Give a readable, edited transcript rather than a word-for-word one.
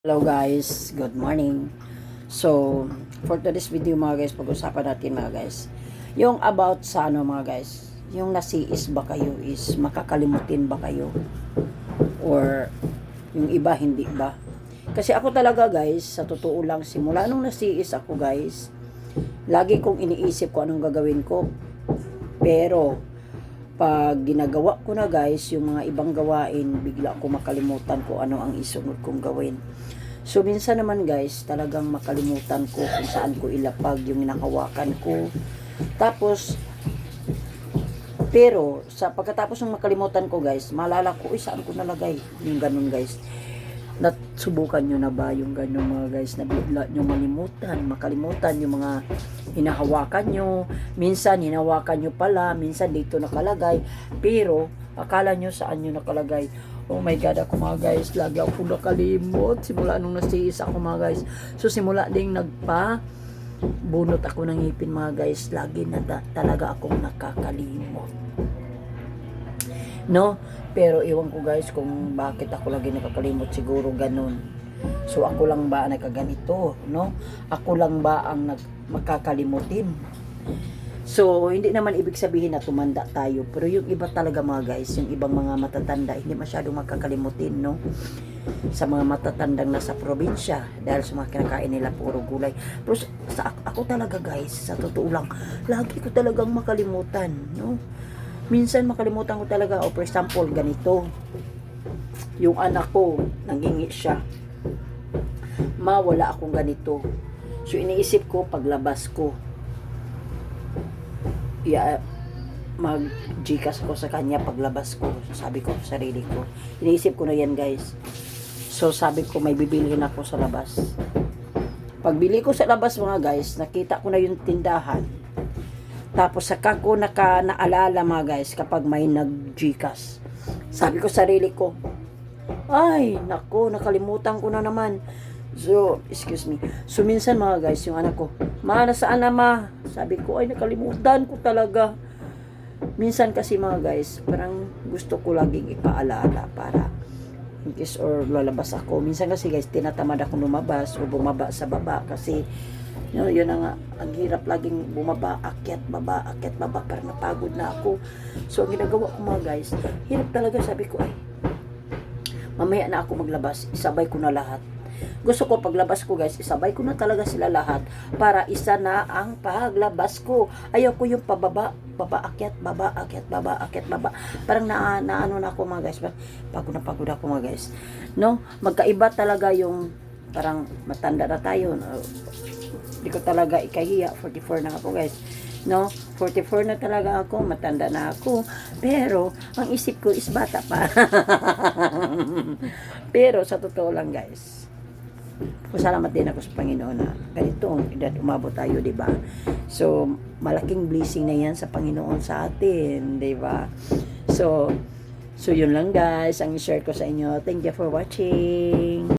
Hello guys, good morning. So, for today's video mga guys, pag-usapan natin mga guys, yung about sa mga guys, yung nasiis ba kayo is makakalimutin ba kayo? Or yung iba hindi ba? Kasi ako talaga guys, sa totoo lang, simula nung nasiis ako guys, lagi kong iniisip ko anong gagawin ko. Pero, pag ginagawa ko na guys, yung mga ibang gawain, bigla ko makalimutan ko ano ang isunod kong gawin. So, minsan naman guys, talagang makalimutan ko kung saan ko ilapag yung nakawakan ko. Tapos, pero, sa pagkatapos ng makalimutan ko guys, maalala ko, saan ko nalagay? Yung ganun guys. Nasubukan nyo na ba yung ganun mga guys, na bigla nyo makalimutan yung mga hinahawakan nyo. Minsan, hinahawakan nyo pala, minsan dito nakalagay. Pero, akala nyo saan nyo nakalagay. Oh my God, ako mga guys, lagi ako nakalimot. Simula nung nasiis ako mga guys. So, simula ding bunot ako ng ngipin mga guys. Lagi na talaga akong nakakalimot. No? Pero iwan ko guys kung bakit ako lagi nakakalimot. Siguro ganun. So, ako lang ba ang nakaganito? No? Ako lang ba ang makakalimutin? So, hindi naman ibig sabihin na tumanda tayo. Pero yung iba talaga mga guys, yung ibang mga matatanda, hindi masyadong makakalimutin, no? Sa mga matatandang nasa probinsya, dahil sa mga kinakain nila puro gulay. Pero ako talaga guys, sa totoo lang, lagi ko talagang makalimutan, no? Minsan makalimutan ko talaga, for example, ganito. Yung anak ko, nangingi siya. Wala akong ganito. So, iniisip ko, paglabas ko, mag-Gcash ko sa kanya paglabas ko. Sabi ko sa sarili ko, iniisip ko na yan guys. So sabi ko may bibilhin ako sa labas. Pagbili ko sa labas mga guys, nakita ko na yung tindahan. Tapos saka ko naalala mga guys kapag may nag-Gcash. Sabi ko sa sarili ko, ay nako, nakalimutan ko na naman. So, excuse me. So, minsan mga guys, yung anak ko, nasaan na ma? Sabi ko, ay nakalimutan ko talaga. Minsan kasi mga guys, parang gusto ko laging ipaalaala para in case or lalabas ako. Minsan kasi guys, tinatamad ako lumabas o bumaba sa baba kasi yun na nga, ang hirap laging bumaba, akyat, baba, parang napagod na ako. So, ang ginagawa ko mga guys, hirap talaga. Sabi ko, ay, mamaya na ako maglabas, isabay ko na lahat. Gusto ko paglabas ko guys, isabay ko na talaga sila lahat para isa na ang paglabas ko. Ayaw ko yung pababa, akyat, baba. Parang naano na ako mga guys. Pagod ako mga guys. No? Magkaiba talaga yung parang matanda na tayo. No? Hindi ko talaga ikahiya. 44 na ako guys. No? 44 na talaga ako. Matanda na ako. Pero, ang isip ko is bata pa. Pero, sa totoo lang guys, pasalamat din ako sa Panginoon na ganitong edad umabot tayo, di ba? So, malaking blessing na yan sa Panginoon sa atin, di ba? So yun lang guys, ang i-share ko sa inyo. Thank you for watching.